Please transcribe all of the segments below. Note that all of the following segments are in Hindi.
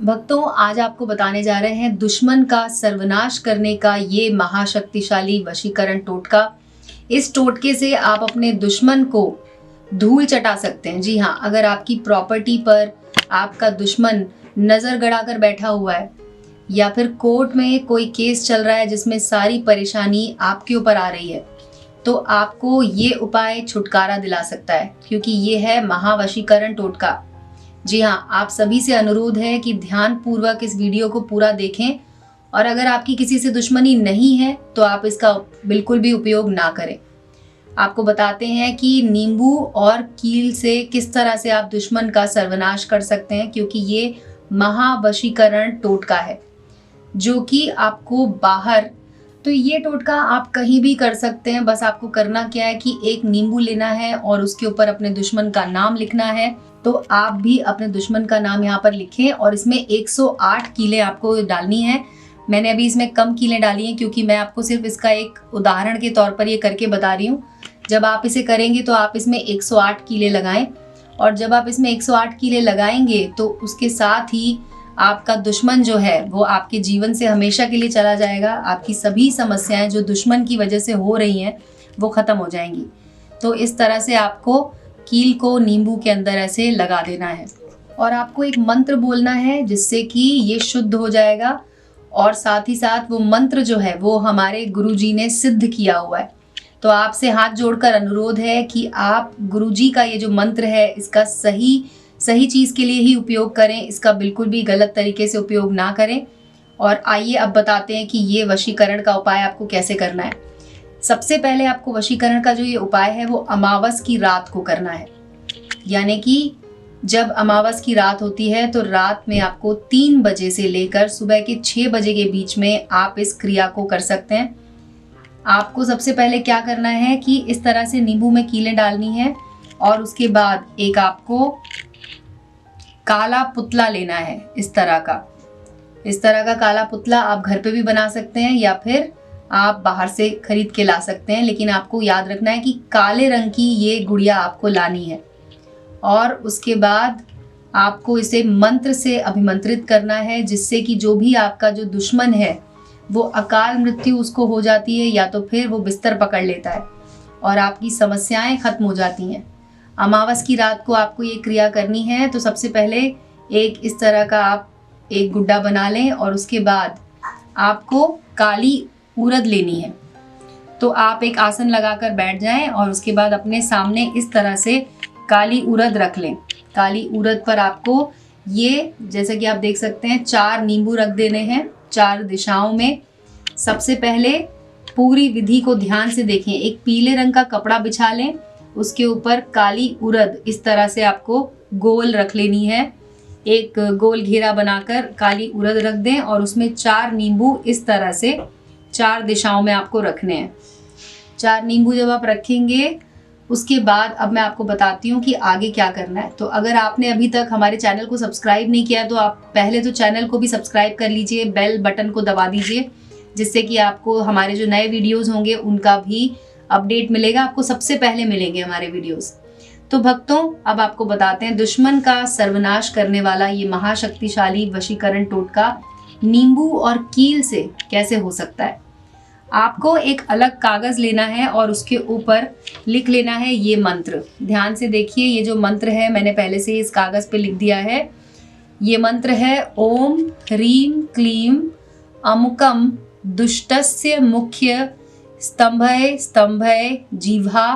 भक्तों, आज आपको बताने जा रहे हैं दुश्मन का सर्वनाश करने का ये महाशक्तिशाली वशीकरण टोटका। इस टोटके से आप अपने दुश्मन को धूल चटा सकते हैं। जी हाँ, अगर आपकी प्रॉपर्टी पर आपका दुश्मन नजर गड़ाकर बैठा हुआ है या फिर कोर्ट में कोई केस चल रहा है जिसमें सारी परेशानी आपके ऊपर आ रही है, तो आपको ये उपाय छुटकारा दिला सकता है, क्योंकि ये है महावशीकरण टोटका। जी हाँ, आप सभी से अनुरोध है कि ध्यान पूर्वक इस वीडियो को पूरा देखें, और अगर आपकी किसी से दुश्मनी नहीं है तो आप इसका बिल्कुल भी उपयोग ना करें। आपको बताते हैं कि नींबू और कील से किस तरह से आप दुश्मन का सर्वनाश कर सकते हैं, क्योंकि ये महावशीकरण टोटका है जो कि आपको बाहर, तो ये टोटका आप कहीं भी कर सकते हैं। बस आपको करना क्या है कि एक नींबू लेना है और उसके ऊपर अपने दुश्मन का नाम लिखना है। तो आप भी अपने दुश्मन का नाम यहाँ पर लिखें और इसमें 108 कीलें आपको डालनी है। मैंने अभी इसमें कम कीलें डाली हैं क्योंकि मैं आपको सिर्फ इसका एक उदाहरण के तौर पर ये करके बता रही हूँ। जब आप इसे करेंगे तो आप इसमें 108 कीलें लगाएं, और जब आप इसमें 108 कीलें लगाएंगे तो उसके साथ ही आपका दुश्मन जो है वो आपके जीवन से हमेशा के लिए चला जाएगा। आपकी सभी समस्याएं जो दुश्मन की वजह से हो रही हैं वो ख़त्म हो जाएंगी। तो इस तरह से आपको कील को नींबू के अंदर ऐसे लगा देना है, और आपको एक मंत्र बोलना है जिससे कि ये शुद्ध हो जाएगा। और साथ ही साथ वो मंत्र जो है वो हमारे गुरुजी ने सिद्ध किया हुआ है। तो आपसे हाथ जोड़कर अनुरोध है कि आप गुरुजी का ये जो मंत्र है इसका सही चीज़ के लिए ही उपयोग करें, इसका बिल्कुल भी गलत तरीके से उपयोग ना करें। और आइए अब बताते हैं कि ये वशीकरण का उपाय आपको कैसे करना है। सबसे पहले आपको वशीकरण का जो ये उपाय है वो अमावस की रात को करना है, यानी कि जब अमावस की रात होती है तो रात में आपको 3 बजे से लेकर सुबह के 6 बजे के बीच में आप इस क्रिया को कर सकते हैं। आपको सबसे पहले क्या करना है कि इस तरह से नींबू में कीलें डालनी है, और उसके बाद एक आपको काला पुतला लेना है। इस तरह का काला पुतला आप घर पे भी बना सकते हैं या फिर आप बाहर से खरीद के ला सकते हैं, लेकिन आपको याद रखना है कि काले रंग की ये गुड़िया आपको लानी है। और उसके बाद आपको इसे मंत्र से अभिमंत्रित करना है, जिससे कि जो भी आपका जो दुश्मन है वो अकाल मृत्यु उसको हो जाती है, या तो फिर वो बिस्तर पकड़ लेता है और आपकी समस्याएं खत्म हो जाती हैं। अमावस की रात को आपको ये क्रिया करनी है। तो सबसे पहले एक इस तरह का आप एक गुड्डा बना लें, और उसके बाद आपको काली उड़द लेनी है। तो आप एक आसन लगाकर बैठ जाएं और उसके बाद अपने सामने इस तरह से काली उड़द रख लें। काली उड़द पर आपको ये, जैसे कि आप देख सकते हैं, 4 नींबू रख देने हैं 4 दिशाओं में। सबसे पहले पूरी विधि को ध्यान से देखें। एक पीले रंग का कपड़ा बिछा लें, उसके ऊपर काली उड़द इस तरह से आपको गोल रख लेनी है। एक गोल घेरा बनाकर काली उड़द रख दें और उसमें 4 नींबू इस तरह से 4 दिशाओं में आपको रखने हैं। 4 नींबू जब आप रखेंगे उसके बाद अब मैं आपको बताती हूँ कि आगे क्या करना है। तो अगर आपने अभी तक हमारे चैनल को सब्सक्राइब नहीं किया तो आप पहले तो चैनल को भी सब्सक्राइब कर लीजिए, बेल बटन को दबा दीजिए, जिससे कि आपको हमारे जो नए वीडियोज़ होंगे उनका भी अपडेट मिलेगा। आपको सबसे पहले मिलेंगे हमारे वीडियोज़। तो भक्तों, अब आपको बताते हैं दुश्मन का सर्वनाश करने वाला ये महाशक्तिशाली वशीकरण टोटका नींबू और कील से कैसे हो सकता है। आपको एक अलग कागज़ लेना है और उसके ऊपर लिख लेना है ये मंत्र। ध्यान से देखिए, ये जो मंत्र है मैंने पहले से इस कागज़ पे लिख दिया है। ये मंत्र है ओम ह्रीं क्लीं अमुकम दुष्टस्य मुख्य स्तंभय स्तंभय जिह्वा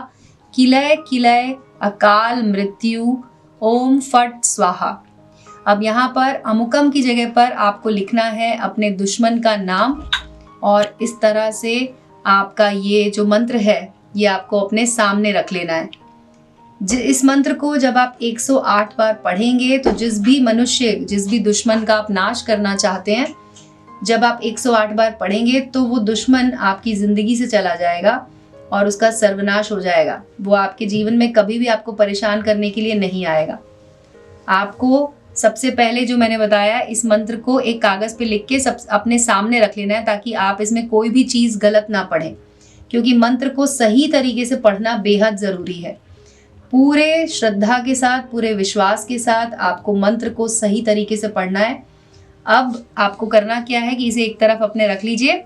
किलय किलय अकाल मृत्यु ओम फट स्वाहा। अब यहाँ पर अमुकम की जगह पर आपको लिखना है अपने दुश्मन का नाम, और इस तरह से आपका ये जो मंत्र है ये आपको अपने सामने रख लेना है। इस मंत्र को जब आप 108 बार पढ़ेंगे तो जिस भी दुश्मन का आप नाश करना चाहते हैं, जब आप 108 बार पढ़ेंगे तो वो दुश्मन आपकी ज़िंदगी से चला जाएगा और उसका सर्वनाश हो जाएगा। वो आपके जीवन में कभी भी आपको परेशान करने के लिए नहीं आएगा। आपको सबसे पहले जो मैंने बताया, इस मंत्र को एक कागज़ पे लिख के अपने सामने रख लेना है, ताकि आप इसमें कोई भी चीज़ गलत ना पढ़ें, क्योंकि मंत्र को सही तरीके से पढ़ना बेहद ज़रूरी है। पूरे श्रद्धा के साथ, पूरे विश्वास के साथ आपको मंत्र को सही तरीके से पढ़ना है। अब आपको करना क्या है कि इसे एक तरफ अपने रख लीजिए।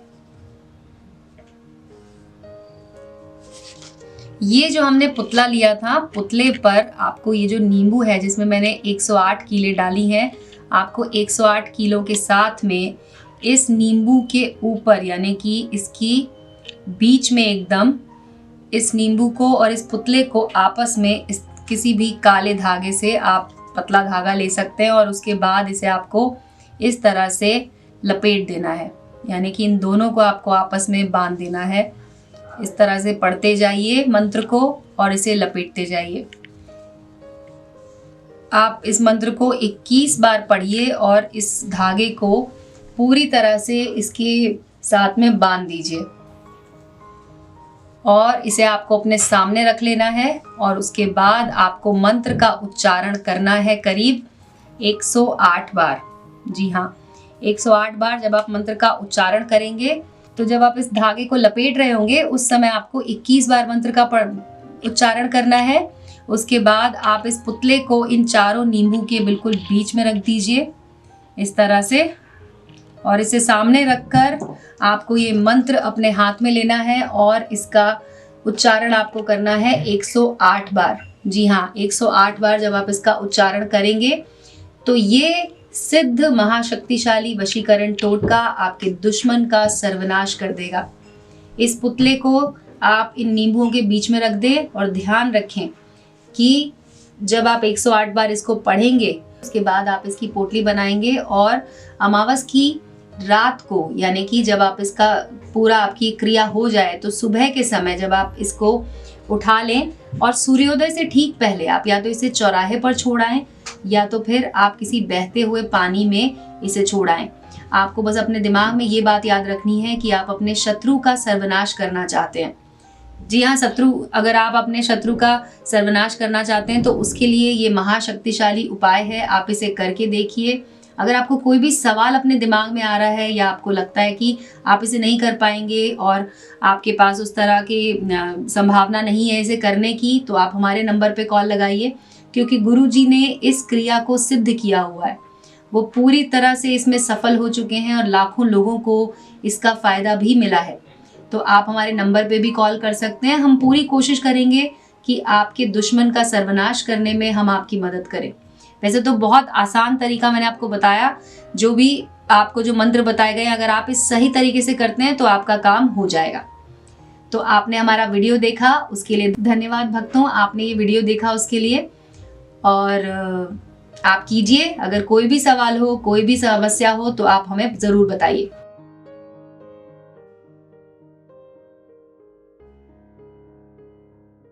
ये जो हमने पुतला लिया था, पुतले पर आपको ये जो नींबू है जिसमें मैंने 108 कीले डाली हैं, आपको 108 किलो के साथ में इस नींबू के ऊपर यानी कि इसकी बीच में एकदम इस नींबू को और इस पुतले को आपस में किसी भी काले धागे से आप पतला धागा ले सकते हैं और उसके बाद इसे आपको इस तरह से लपेट देना है, यानी कि इन दोनों को आपको आपस में बांध देना है। इस तरह से पढ़ते जाइए मंत्र को और इसे लपेटते जाइए। आप इस मंत्र को 21 बार पढ़िए और इस धागे को पूरी तरह से इसके साथ में बांध दीजिए और इसे आपको अपने सामने रख लेना है और उसके बाद आपको मंत्र का उच्चारण करना है करीब 108 बार। जी हाँ, 108 बार जब आप मंत्र का उच्चारण करेंगे तो जब आप इस धागे को लपेट रहे होंगे उस समय आपको 21 बार मंत्र का उच्चारण करना है। उसके बाद आप इस पुतले को इन चारों नींबू के बिल्कुल बीच में रख दीजिए इस तरह से और इसे सामने रखकर आपको ये मंत्र अपने हाथ में लेना है और इसका उच्चारण आपको करना है 108 बार। जी हाँ, 108 बार जब आप इसका उच्चारण करेंगे तो ये सिद्ध महाशक्तिशाली वशीकरण टोटका आपके दुश्मन का सर्वनाश कर देगा। इस पुतले को आप इन नींबुओं के बीच में रख दें और ध्यान रखें कि जब आप 108 बार इसको पढ़ेंगे उसके बाद आप इसकी पोटली बनाएंगे और अमावस की रात को यानी कि जब आप इसका पूरा आपकी क्रिया हो जाए तो सुबह के समय जब आप इसको उठा लें और सूर्योदय से ठीक पहले आप या तो इसे चौराहे पर छोड़ाएं या तो फिर आप किसी बहते हुए पानी में इसे छोड़ाएं। आपको बस अपने दिमाग में ये बात याद रखनी है कि आप अपने शत्रु का सर्वनाश करना चाहते हैं। जी हाँ, अगर आप अपने शत्रु का सर्वनाश करना चाहते हैं तो उसके लिए ये महाशक्तिशाली उपाय है, आप इसे करके देखिए। अगर आपको कोई भी सवाल अपने दिमाग में आ रहा है या आपको लगता है कि आप इसे नहीं कर पाएंगे और आपके पास उस तरह की संभावना नहीं है इसे करने की, तो आप हमारे नंबर पे कॉल लगाइए, क्योंकि गुरुजी ने इस क्रिया को सिद्ध किया हुआ है। वो पूरी तरह से इसमें सफल हो चुके हैं और लाखों लोगों को इसका फायदा भी मिला है। तो आप हमारे नंबर पे भी कॉल कर सकते हैं। हम पूरी कोशिश करेंगे कि आपके दुश्मन का सर्वनाश करने में हम आपकी मदद करें। वैसे तो बहुत आसान तरीका मैंने आपको बताया, जो भी आपको जो मंत्र बताए गए अगर आप इस सही तरीके से करते हैं तो आपका काम हो जाएगा। तो आपने हमारा वीडियो देखा उसके लिए धन्यवाद भक्तों, आपने ये वीडियो देखा उसके लिए। और आप कीजिए, अगर कोई भी सवाल हो, कोई भी समस्या हो तो आप हमें ज़रूर बताइए।